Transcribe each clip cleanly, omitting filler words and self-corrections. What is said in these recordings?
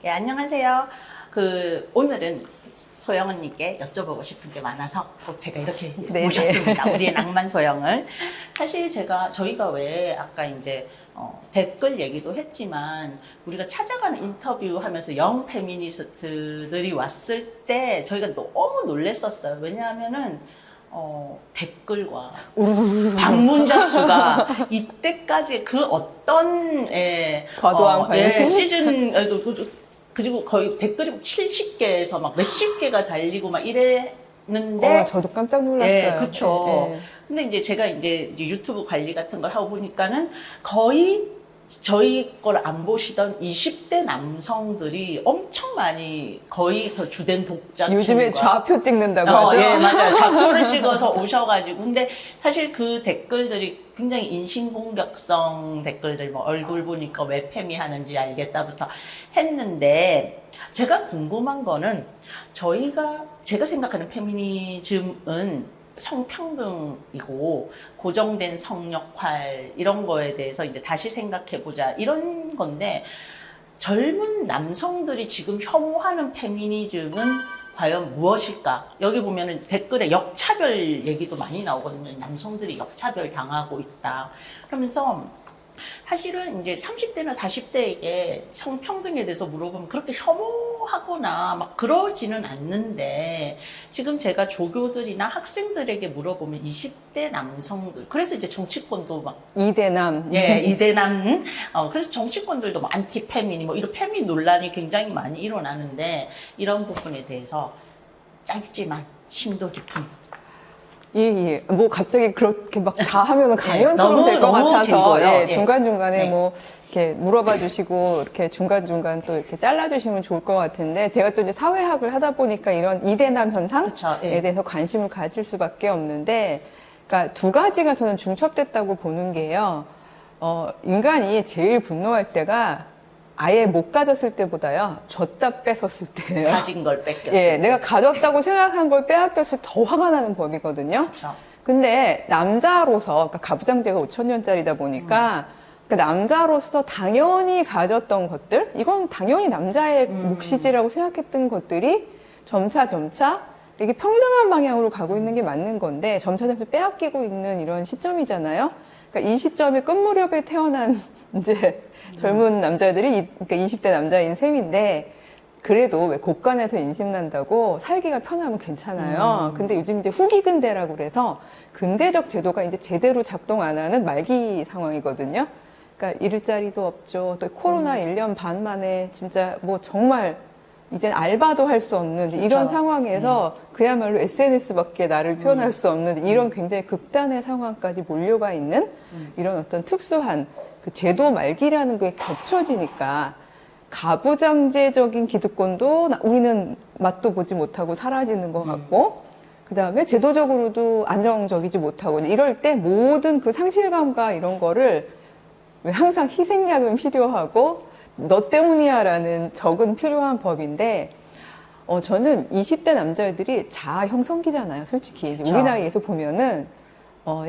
예, 안녕하세요. 오늘은 소영 언니께 여쭤보고 싶은 게 많아서 꼭 제가 이렇게 네네. 모셨습니다. 우리의 낭만 소영을. 사실 저희가 왜 아까 이제 댓글 얘기도 했지만 우리가 찾아가는 인터뷰 하면서 영 페미니스트들이 왔을 때 저희가 너무 놀랬었어요. 왜냐하면은 댓글과 방문자 수가 이때까지 그 어떤 과도한 관심? 시즌에도 그리고 거의 댓글이 70개에서 막 몇십 개가 달리고 막 이랬는데 저도 깜짝 놀랐어요. 예, 그렇죠. 예. 근데 이제 제가 이제 유튜브 관리 같은 걸 하고 보니까는 거의 저희 걸 안 보시던 20대 남성들이 엄청 많이 거의 더 주된 독자 요즘에 층과 좌표 찍는다고 하죠. 예, 맞아요. 좌표를 찍어서 오셔가지고. 근데 사실 그 댓글들이 굉장히 인신공격성 댓글들, 뭐 얼굴 보니까 왜 페미 하는지 알겠다부터 했는데, 제가 궁금한 거는 제가 생각하는 페미니즘은 성평등이고 고정된 성역할 이런 거에 대해서 이제 다시 생각해보자 이런 건데, 젊은 남성들이 지금 혐오하는 페미니즘은 과연 무엇일까? 여기 보면은 댓글에 역차별 얘기도 많이 나오거든요. 남성들이 역차별 당하고 있다. 그러면서 사실은 이제 30대나 40대에게 성평등에 대해서 물어보면 그렇게 혐오하거나 막 그러지는 않는데, 지금 제가 조교들이나 학생들에게 물어보면 20대 남성들, 그래서 이제 정치권도 막 이대남. 예, 이대남. 그래서 정치권들도 뭐 안티페미니, 뭐 이런 페미 논란이 굉장히 많이 일어나는데, 이런 부분에 대해서 짧지만 심도 깊은. 예. 뭐 갑자기 그렇게 막 다 하면은 강연처럼 너무, 될 것 너무 긴 같아서 거예요. 예. 중간중간에 네. 뭐 이렇게 물어봐 주시고 이렇게 중간중간 또 이렇게 잘라 주시면 좋을 것 같은데, 제가 또 이제 사회학을 하다 보니까 이런 이대남 현상에 그렇죠. 예. 대해서 관심을 가질 수밖에 없는데, 그러니까 두 가지가 저는 중첩됐다고 보는 게요. 인간이 제일 분노할 때가 아예 못 가졌을 때보다요, 줬다 뺏었을 때예요. 가진 걸 뺏겼어요. 예, 내가 가졌다고 생각한 걸 빼앗겼을 때 더 화가 나는 법이거든요. 그렇죠. 근데 남자로서, 그러니까 가부장제가 5,000년짜리다 보니까, 그러니까 남자로서 당연히 가졌던 것들, 이건 당연히 남자의 몫이지라고 생각했던 것들이 점차 이게 평등한 방향으로 가고 있는 게 맞는 건데, 점차 빼앗기고 있는 이런 시점이잖아요. 그러니까 이 시점에 끝무렵에 태어난 이제 젊은 남자들이, 그러니까 20대 남자인 셈인데, 그래도 왜 곳간에서 인심난다고 살기가 편하면 괜찮아요. 근데 요즘 이제 후기 근대라고 그래서 근대적 제도가 이제 제대로 작동 안 하는 말기 상황이거든요. 그러니까 일자리도 없죠. 또 코로나 1년 반 만에 진짜 뭐 정말 이젠 알바도 할 수 없는 이런 그쵸. 상황에서 그야말로 SNS밖에 나를 표현할 수 없는 이런 굉장히 극단의 상황까지 몰려가 있는 이런 어떤 특수한 그 제도 말기라는 게 겹쳐지니까 가부장제적인 기득권도 우리는 맛도 보지 못하고 사라지는 것 같고, 그 다음에 제도적으로도 안정적이지 못하고, 이럴 때 모든 그 상실감과 이런 거를 왜 항상 희생양은 필요하고 너 때문이야 라는 적은 필요한 법인데, 저는 20대 남자애들이 자아 형성기잖아요, 솔직히. 그쵸. 우리 나이에서 보면은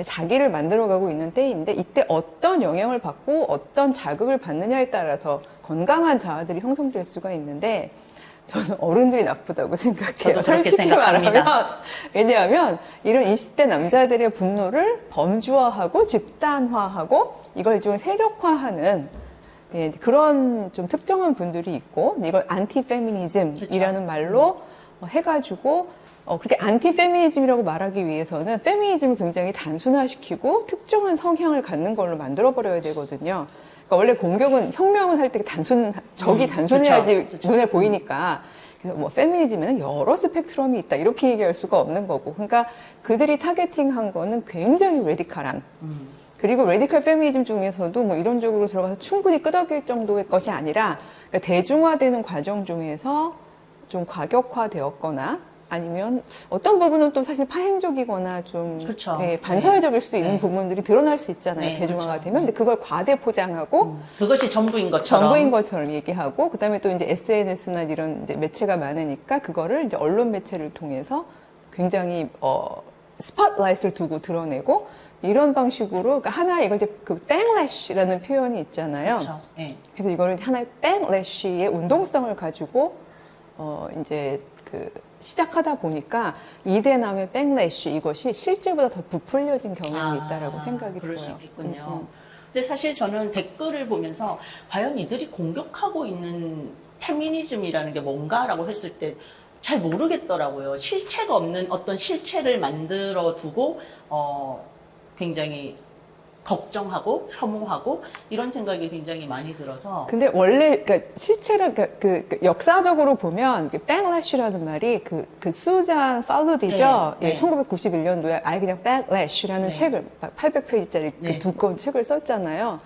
자기를 만들어가고 있는 때인데, 이때 어떤 영향을 받고 어떤 자극을 받느냐에 따라서 건강한 자아들이 형성될 수가 있는데, 저는 어른들이 나쁘다고 생각해요. 저도 그렇게 솔직히 생각합니다. 말하면. 왜냐하면 이런 20대 남자들의 분노를 범주화하고 집단화하고 이걸 일종의 세력화하는, 예, 그런 좀 특정한 분들이 있고, 이걸 안티페미니즘이라는 그렇죠. 말로 해가지고, 그렇게 안티페미니즘이라고 말하기 위해서는 페미니즘을 굉장히 단순화시키고 특정한 성향을 갖는 걸로 만들어버려야 되거든요. 그러니까 원래 공격은, 혁명은 할 때 적이 단순해야지 그쵸. 눈에 보이니까. 그래서 뭐 페미니즘에는 여러 스펙트럼이 있다, 이렇게 얘기할 수가 없는 거고. 그러니까 그들이 타겟팅한 거는 굉장히 레디컬한, 그리고 레디컬 페미니즘 중에서도 뭐 이론적으로 들어가서 충분히 끄덕일 정도의 것이 아니라, 그러니까 대중화되는 과정 중에서 좀 과격화되었거나, 아니면 어떤 부분은 또 사실 파행적이거나 좀 그쵸. 예, 반사회적일 수도 있는 네. 부분들이 드러날 수 있잖아요. 네, 대중화가 그렇죠. 되면. 근데 그걸 과대 포장하고 그것이 전부인 것처럼. 전부인 것처럼 얘기하고, 그다음에 또 이제 SNS나 이런 이제 매체가 많으니까 그거를 이제 언론 매체를 통해서 굉장히 스팟라이트를 두고 드러내고 이런 방식으로 그러니까 하나의 이걸 이제 그 백래쉬라는 표현이 있잖아요. 그렇죠. 네. 그래서 이거를 하나의 백래쉬의 운동성을 가지고 이제 그 시작하다 보니까 이대남의 백래쉬 이것이 실제보다 더 부풀려진 경향이 있다라고 생각이 그럴 들어요. 수 있겠군요. 근데 사실 저는 댓글을 보면서 과연 이들이 공격하고 있는 페미니즘이라는 게 뭔가라고 했을 때 잘 모르겠더라고요. 실체가 없는 어떤 실체를 만들어 두고 굉장히 걱정하고 혐오하고 이런 생각이 굉장히 많이 들어서 근데 원래 그러니까 실체를 그 역사적으로 보면 백래쉬라는 말이 그 수잔 팔루디죠. 네, 네. 예, 1991년도에 아예 그냥 백래쉬라는 네. 책을 800페이지짜리 네. 그 두꺼운 책을 썼잖아요.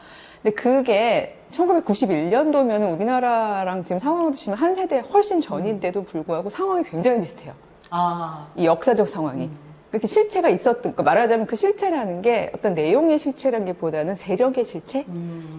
근데 그게 1991년도면 우리나라랑 지금 상황으로 치면 한 세대 훨씬 전인데도 불구하고 상황이 굉장히 비슷해요. 아, 이 역사적 상황이. 그렇게 실체가 있었던, 그러니까 말하자면 그 실체라는 게 어떤 내용의 실체라는 게 보다는 세력의 실체?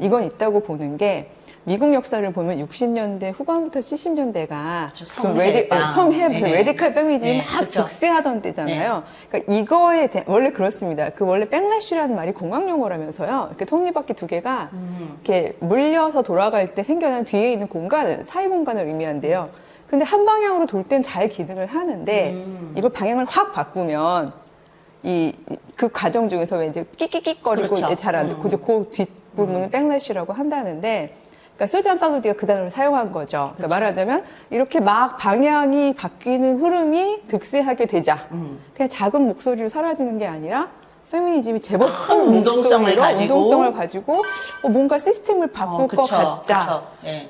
이건 있다고 보는 게 미국 역사를 보면 60년대 후반부터 70년대가 그렇죠. 성해, 네. 레디칼 페미니즘이 네, 막 그렇죠. 득세하던 때잖아요. 그러니까 이거에 대한, 원래 그렇습니다. 그 원래 백래쉬라는 말이 공학 용어라면서요. 이렇게 톱니바퀴 두 개가 이렇게 물려서 돌아갈 때 생겨난 뒤에 있는 공간, 사이 공간을 의미한대요. 근데 한 방향으로 돌 땐 잘 기능을 하는데 이걸 방향을 확 바꾸면 그 과정 중에서 왜 이제 끽끽끽거리고 그렇죠. 잘 안 듣고 이제 그 뒷부분은 백래쉬라고 한다는데 그러니까 수잔 팔루디가 그 단어를 사용한 거죠. 그러니까 말하자면 이렇게 막 방향이 바뀌는 흐름이 득세하게 되자. 그냥 작은 목소리로 사라지는 게 아니라 페미니즘이 제법 큰 운동성을 운동성을 가지고 뭔가 시스템을 바꿀 것 그쵸, 같자. 그쵸. 예.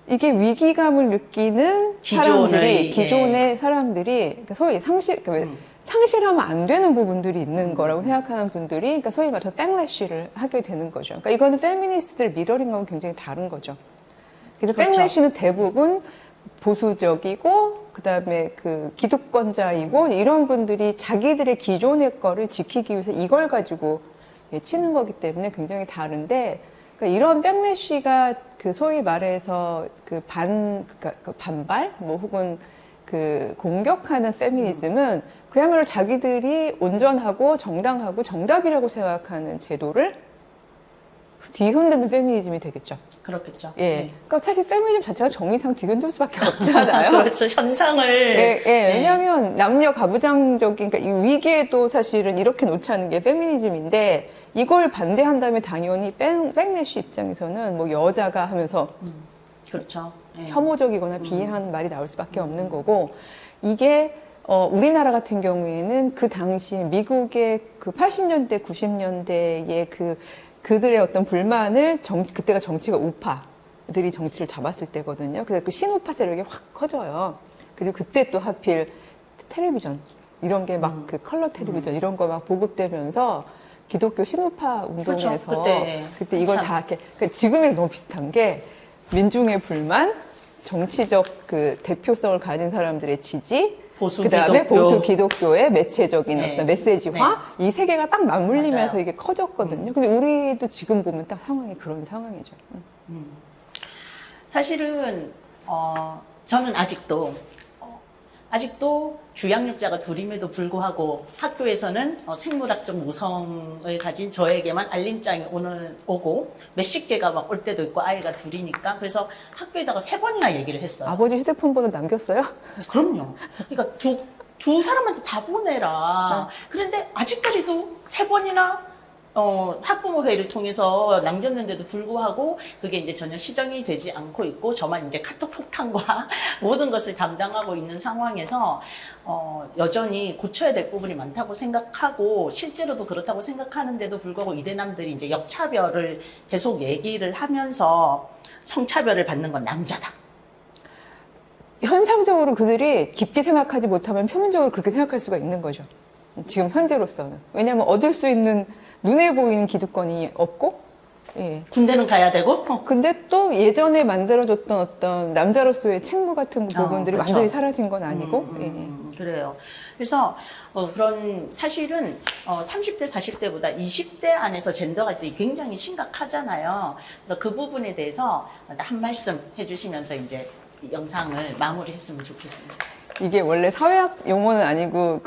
이게 위기감을 느끼는 기존의, 기존의 사람들이 그러니까 소위 상실하면 안 되는 부분들이 있는 거라고 생각하는 분들이 그러니까 소위 말해서 백래쉬를 하게 되는 거죠. 그러니까 이거는 페미니스트들 미러링과는 굉장히 다른 거죠. 그래서 그렇죠. 백래쉬는 대부분 보수적이고 그다음에 그 기득권자이고 이런 분들이 자기들의 기존의 거를 지키기 위해서 이걸 가지고 치는 거기 때문에 굉장히 다른데 그러니까 이런 백래쉬가 그 소위 말해서 그러니까 그 반발 뭐 혹은 그 공격하는 페미니즘은 그야말로 자기들이 온전하고 정당하고 정답이라고 생각하는 제도를 뒤흔드는 페미니즘이 되겠죠. 그렇겠죠. 예. 네. 그러니까 사실 페미니즘 자체가 정의상 뒤흔들 수밖에 없잖아요. 그렇죠. 현상을. 예, 예. 왜냐하면 남녀 가부장적인 그러니까 이 위기에도 사실은 이렇게 놓지 않은 게 페미니즘인데 이걸 반대한다면 당연히 백래쉬 입장에서는 뭐 여자가 하면서 그렇죠. 네. 혐오적이거나 비하하는 말이 나올 수밖에 없는 거고 이게 우리나라 같은 경우에는 그 당시에 미국의 그 80년대, 90년대의 그들의 어떤 불만을 그때가 정치가 우파들이 정치를 잡았을 때거든요. 그래서 그 신우파 세력이 확 커져요. 그리고 그때 또 하필 텔레비전 이런 게 막 그 컬러 텔레비전 이런 거 막 보급되면서 기독교 신우파 운동에서 그렇죠. 그때 이걸 참. 다 이렇게 그러니까 지금이랑 너무 비슷한 게 민중의 불만, 정치적 그 대표성을 가진 사람들의 지지, 보수 그다음에 기독교. 보수 기독교의 매체적인 네. 어떤 메시지화 이 세 개가 딱 맞물리면서 맞아요. 이게 커졌거든요. 근데 우리도 지금 보면 딱 상황이 그런 상황이죠. 사실은 저는 아직도 주양육자가 둘임에도 불구하고 학교에서는 생물학적 모성을 가진 저에게만 알림장이 오고 몇십 개가 막 올 때도 있고 아이가 둘이니까 그래서 학교에다가 3번이나 얘기를 했어요. 아버지 휴대폰 번호 남겼어요? 그럼요. 그러니까 두 사람한테 다 보내라. 그런데 아직까지도 3번이나 학부모 회의를 통해서 남겼는데도 불구하고 그게 이제 전혀 시정이 되지 않고 있고 저만 이제 카톡 폭탄과 모든 것을 담당하고 있는 상황에서 여전히 고쳐야 될 부분이 많다고 생각하고 실제로도 그렇다고 생각하는데도 불구하고 이대남들이 이제 역차별을 계속 얘기를 하면서 성차별을 받는 건 남자다. 현상적으로 그들이 깊게 생각하지 못하면 표면적으로 그렇게 생각할 수가 있는 거죠. 지금 현재로서는. 왜냐하면 얻을 수 있는 눈에 보이는 기득권이 없고, 예. 군대는 가야 되고. 근데 또 예전에 만들어줬던 어떤 남자로서의 책무 같은 부분들이 그렇죠. 완전히 사라진 건 아니고, 예. 그래요. 그래서 그런 사실은 30대, 40대보다 20대 안에서 젠더 갈등이 굉장히 심각하잖아요. 그래서 그 부분에 대해서 한 말씀 해주시면서 이제 이 영상을 마무리했으면 좋겠습니다. 이게 원래 사회학 용어는 아니고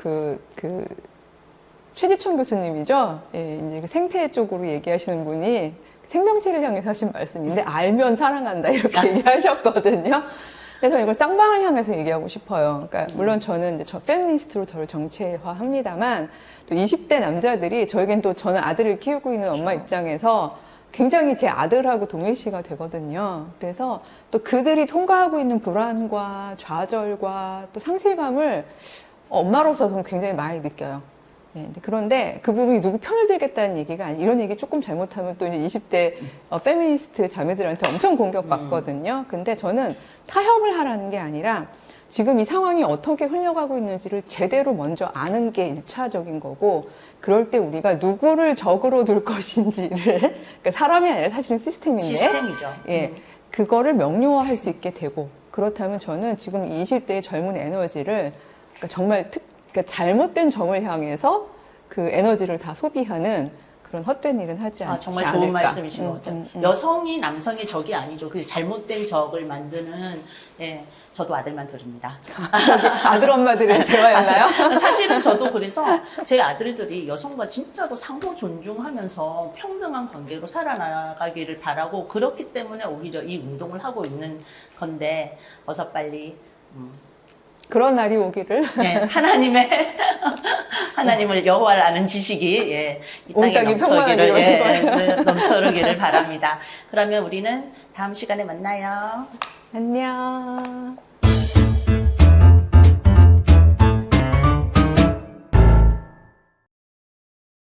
최지천 교수님이죠. 예, 이제 그 생태 쪽으로 얘기하시는 분이 생명체를 향해서 하신 말씀인데 알면 사랑한다 이렇게 얘기하셨거든요. 그래서 이걸 쌍방을 향해서 얘기하고 싶어요. 그러니까 물론 저는 이제 페미니스트로 저를 정체화합니다만 또 20대 남자들이 저에겐 또 저는 아들을 키우고 있는 엄마 입장에서 굉장히 제 아들하고 동일시가 되거든요. 그래서 또 그들이 통과하고 있는 불안과 좌절과 또 상실감을 엄마로서 저는 굉장히 많이 느껴요. 예, 그런데 그 부분이 누구 편을 들겠다는 얘기가 아니, 이런 얘기 조금 잘못하면 또 이제 20대 페미니스트 자매들한테 엄청 공격받거든요. 근데 저는 타협을 하라는 게 아니라 지금 이 상황이 어떻게 흘러가고 있는지를 제대로 먼저 아는 게 1차적인 거고, 그럴 때 우리가 누구를 적으로 둘 것인지를, 그러니까 사람이 아니라 사실은 시스템인데, 시스템이죠. 예, 그거를 명료화할 수 있게 되고, 그렇다면 저는 지금 20대의 젊은 에너지를 그러니까 정말 그러니까 잘못된 점을 향해서 그 에너지를 다 소비하는 그런 헛된 일은 하지 않지 정말 않을까. 좋은 말씀이신 것 같아요. 여성이 남성의 적이 아니죠. 그 잘못된 적을 만드는, 예, 저도 아들만 들읍니다. 아들 엄마들의 대화였나요? 사실은 저도 그래서 제 아들들이 여성과 진짜로 상호 존중하면서 평등한 관계로 살아나가기를 바라고, 그렇기 때문에 오히려 이 운동을 하고 있는 건데, 어서 빨리 그런 날이 오기를. 예, 하나님을 여호와를 아는 지식이, 예, 이 온 땅에 땅이 넘쳐기를, 평안하기를 넘쳐르기를 바랍니다. 그러면 우리는 다음 시간에 만나요. 안녕.